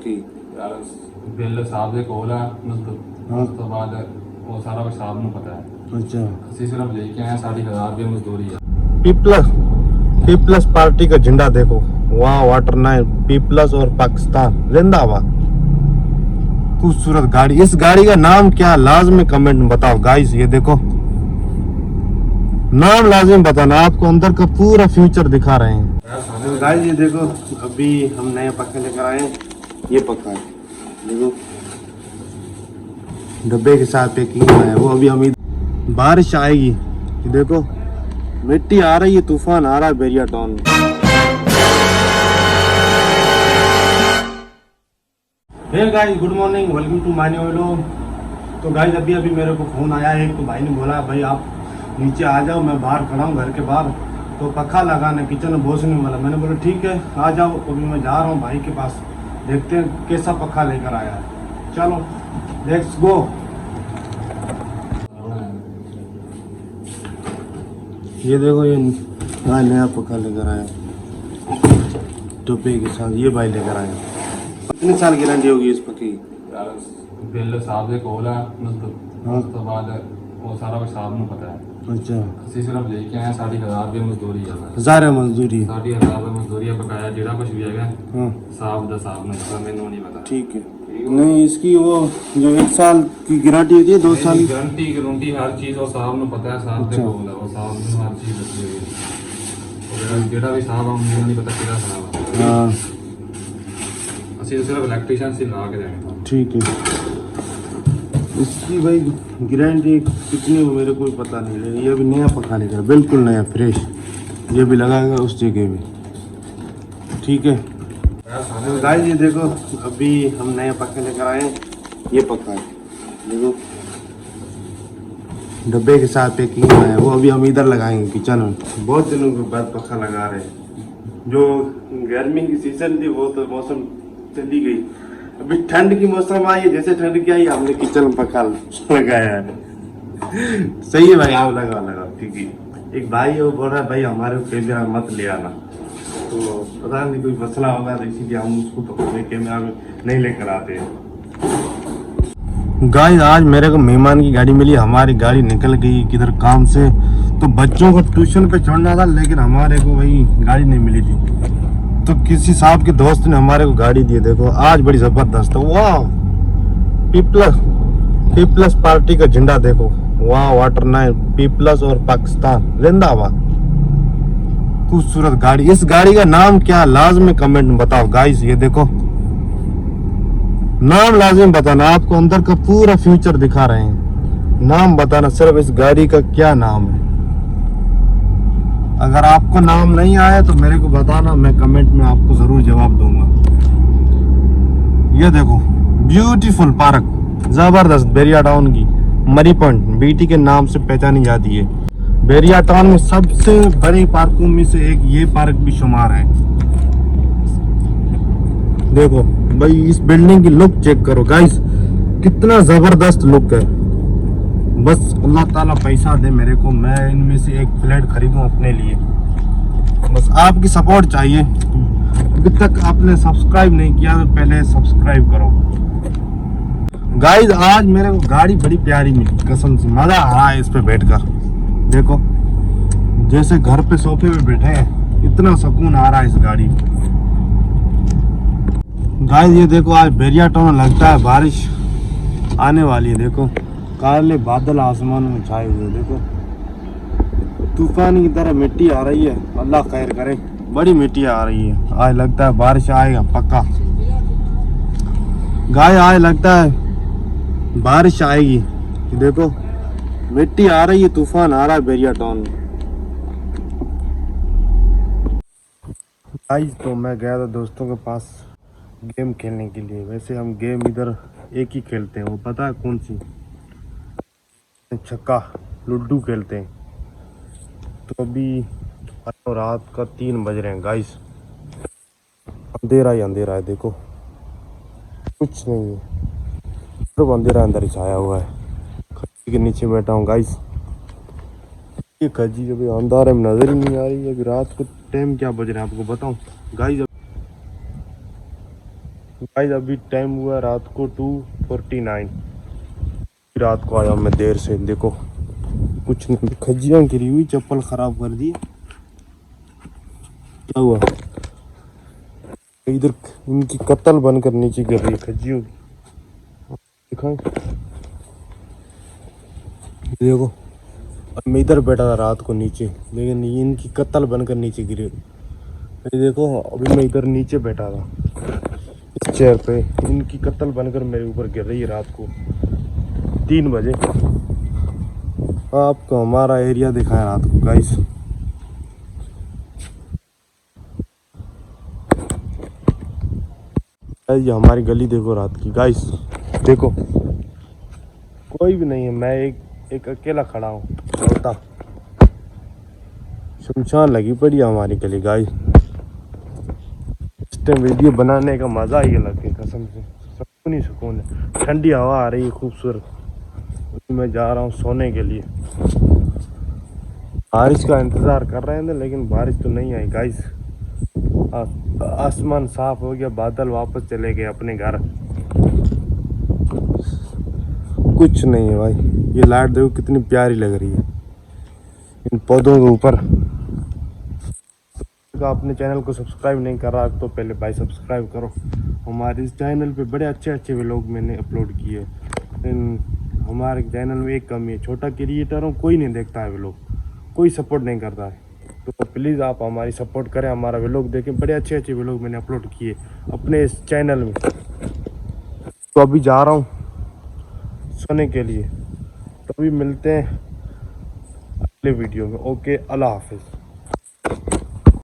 पक्की यार बिल साहब ਦੇ ਕੋਲ ਆ ਉਸ ਤੋਂ ਬਾਅਦ ਉਹ ਸਾਰਾ ਕੁਝ ਸਾਹਿਬ ਨੂੰ ਪਤਾ ਹੈ। अच्छा ਅਸੀਂ ਸਿਰਫ ਲੈ ਕੇ ਆਏ 1000 ਰੁਪਏ ਮਜ਼ਦੂਰੀ ਆ। पीपल्स पार्टी का झंडा देखो, वहाँ वाटर नाइन पीपल्स और पाकिस्तान जिंदाबाद। खूबसूरत गाड़ी, इस गाड़ी का नाम क्या लाजमी कमेंट में बताओ गाइस। ये देखो नाम लाजमी बताना, आपको अंदर का पूरा फ्यूचर दिखा रहे हैं गाइस। ये देखो अभी हम नए पक्के लेकर आए हैं, ये पक्का है देखो डब्बे के साथ पैकिंग है वो। अभी हम बारिश आएगी, ये देखो मिट्टी आ रही है, तूफान आ रहा है बेरिया टाउन में। Hey guys good morning, welcome to my new vlog. तो गाइस अभी मेरे को फोन आया है, तो भाई ने बोला भाई आप नीचे आ जाओ, मैं बाहर खड़ा हूँ घर के बाहर, तो पखा लगाना किचन में बोझने वाला। मैंने बोला ठीक है आ जाओ। अभी मैं जा रहा हूँ भाई के पास, देखते हैं कैसा पखा लेकर आया है। चलो लेट्स गो। ये देखो ये भाई नया पखा लेकर आया टोपे के साथ, ये भाई लेकर आया। कितने साल की गारंटी होगी इस पक्के की? ਯਾਰ ਬਿੱਲ ਸਾਹਿਬ ਦੇ ਕੋਲ ਆ ਉਸ ਤੋਂ ਬਾਅਦ ਉਹ ਸਾਰਾ ਕੁਝ ਸਾਹਿਬ ਨੂੰ ਪਤਾ ਹੈ। अच्छा ਅਸੀਂ ਸਿਰਫ ਲੈ ਕੇ ਆਏ 1000 ਰੁਪਏ ਮਜ਼ਦੂਰੀ ਆ। 1000 है मजदूरी? 1000 ਰੁਪਏ ਮਜ਼ਦੂਰੀ ਆ, ਬਕਾਇਆ ਜਿਹੜਾ ਕੁਝ ਵੀ ਹੈਗਾ हाँ ਸਾਹਿਬ ਦਾ ਸਾਹਿਬ ਨੂੰ ਪਤਾ, ਮੈਨੂੰ ਨਹੀਂ ਪਤਾ। ठीक है। नहीं इसकी वो जो 1 साल की गारंटी होती है, 2 साल की गारंटी हर चीज़ वो साहब ਨੂੰ ਪਤਾ ਹੈ। ਸਾਹਿਬ ਦੇ ਕੋਲ ਆ, ਉਹ ਸਾਹਿਬ ਨੂੰ ਹਰ ਚੀਜ਼ ਦੱਸੀ ਹੋਈ ਹੈ। ਜਿਹੜਾ ਵੀ ਸਾਹਿਬ ਆ ਮੈਨੂੰ ਨਹੀਂ ਪਤਾ ਕਿਹੜਾ ਸਾਹਿਬ ਆ। हाँ ਅਸੀਂ ਸਿਰਫ इलेक्ट्रिशियन से ला के देंगे। ठीक है। इसकी भाई गारंटी कितनी हो मेरे को पता नहीं, लेकिन ये भी नया पखा लेकर बिल्कुल नया फ्रेश, ये भी लगाएगा उस जगह में। ठीक है गाइस ये देखो अभी हम नए पक्के लेकर आए हैं, ये पक्का है देखो डब्बे के साथ पैकिंग है वो। अभी हम इधर लगाएंगे किचन में। बहुत दिनों के बाद पक्का लगा रहे हैं। जो गर्मी की सीजन थी वो तो मौसम चली गई, अभी ठंड की मौसम आई है। जैसे ठंड की आई हमने किचन में पक्का लगाया है। सही है भाई, आप लगाओ ठीक है। एक भाई है वो बोल रहा है भाई हमारे कैमरा मत ले आना, तो पता नहीं कोई मसला होगा, तो इसीलिए हम उसको पकड़ने कैमरा में नहीं लेकर आते हैं। गाइस आज मेरे को मेहमान की गाड़ी मिली, हमारी गाड़ी निकल गई किधर काम से, तो बच्चों को ट्यूशन पे छोड़ना था, लेकिन हमारे को वही गाड़ी नहीं मिली थी। तो किसी साहब के दोस्त ने हमारे को गाड़ी दी। देखो आज बड़ी जबरदस्त है, वाह पीपल्स पार्टी का झंडा देखो, वहाँ वाटर नाइन पीपल्स और पाकिस्तान जिंदाबाद। खूबसूरत गाड़ी, इस गाड़ी का नाम क्या लाजमी कमेंट में बताओ गाइस। ये देखो नाम लाजमी बताना, आपको अंदर का पूरा फ्यूचर दिखा रहे हैं। नाम बताना सिर्फ इस गाड़ी का क्या नाम है। अगर आपको नाम नहीं आया तो मेरे को बताना, मैं कमेंट में आपको जरूर जवाब दूंगा। ये देखो ब्यूटीफुल पार्क, जबरदस्त बेरिया टाउन की मरी पॉइंट बीटी के नाम से पहचानी जाती है। बेरिया टाउन में सबसे बड़ी पार्कों में से एक ये पार्क भी शुमार है। देखो भाई इस बिल्डिंग की लुक चेक करो गाइस, कितना जबरदस्त लुक है। बस अल्लाह ताला पैसा दे मेरे को, मैं इनमें से एक फ्लैट खरीदूं अपने लिए। बस आपकी सपोर्ट चाहिए। अभी तक आपने सब्सक्राइब नहीं किया तो पहले सब्सक्राइब करो। गाइस आज मेरे को गाड़ी बड़ी प्यारी मिली, कसम से मजा आ रहा है इस पे बैठकर। देखो जैसे घर पे सोफे पे बैठे हैं, इतना सुकून आ रहा है इस गाड़ी में। गाइस ये देखो आज बेरिया टाउन लगता है बारिश आने वाली है। देखो काले बादल आसमान में छाए हुए, देखो तूफान की तरह मिट्टी आ रही है। अल्लाह खैर करे, बड़ी मिट्टी आ रही है। आज लगता है बारिश आएगा पक्का। गाय आज लगता है बारिश आएगी। देखो मिट्टी आ रही है, तूफान आ रहा है बेरिया टाउन में। गाइस तो मैं गया था दोस्तों के पास गेम खेलने के लिए। वैसे हम गेम इधर एक ही खेलते हैं, वो पता है कौन सी? छक्का लुड्डू खेलते हैं। तो अभी रात का 3 बज रहे हैं गाइस, अंधेरा ही अंधेरा है। देखो कुछ नहीं है, सिर्फ अंधेरा अंदर ही छाया हुआ है। खजी के नीचे बैठा हूँ गाइस। ये खजी अभी अंधारे में नजर ही नहीं आ रही है। अभी रात को टाइम क्या बज रहे हैं आपको बताऊं गाइस? गाइस अभी टाइम हुआ रात को 2:49। रात को आया मैं देर से, देखो कुछ नहीं, खजियां गिरी हुई, चप्पल खराब कर दी। क्या हुआ? इधर इनकी कत्ल बनकर नीचे गिर रही है खजियों की, दिखाएं देखो। अब मैं इधर बैठा था रात को नीचे, लेकिन ये इनकी कत्ल बनकर नीचे गिरी। ये देखो अभी मैं इधर नीचे बैठा था इस चेयर पे, इनकी कत्ल बनकर मेरे ऊपर गिर रही है रात को 3 बजे। आपको हमारा एरिया दिखाया रात को गाइस। ये हमारी गली देखो रात की गाइस, देखो कोई भी नहीं है, मैं एक अकेला खड़ा हूँ होता। शमशान लगी पड़ी है हमारी गली गाइस। इस टाइम वीडियो बनाने का मजा ही अलग है, कसम से सुकून ही सुकून है। ठंडी हवा आ रही है खूबसूरत, मैं जा रहा हूँ सोने के लिए। बारिश का इंतजार कर रहे थे लेकिन बारिश तो नहीं आई गाइस। आसमान साफ हो गया, बादल वापस चले गए अपने घर। कुछ नहीं है भाई। ये लाइट देखो कितनी प्यारी लग रही है इन पौधों के ऊपर। अपने चैनल को सब्सक्राइब नहीं कर रहा तो पहले भाई सब्सक्राइब करो। हमारे इस चैनल पे बड़े अच्छे अच्छे व्लॉग मैंने अपलोड किए, लेकिन हमारे चैनल में एक कमी है, छोटा क्रिएटर हूँ, कोई नहीं देखता है व्लॉग, कोई सपोर्ट नहीं करता है। तो प्लीज़ आप हमारी सपोर्ट करें, हमारा व्लॉग देखें। बड़े अच्छे अच्छे व्लॉग मैंने अपलोड किए अपने इस चैनल में। तो अभी जा रहा हूँ सोने के लिए, तो अभी मिलते हैं अगले वीडियो में। ओके, अल्लाह हाफिज़।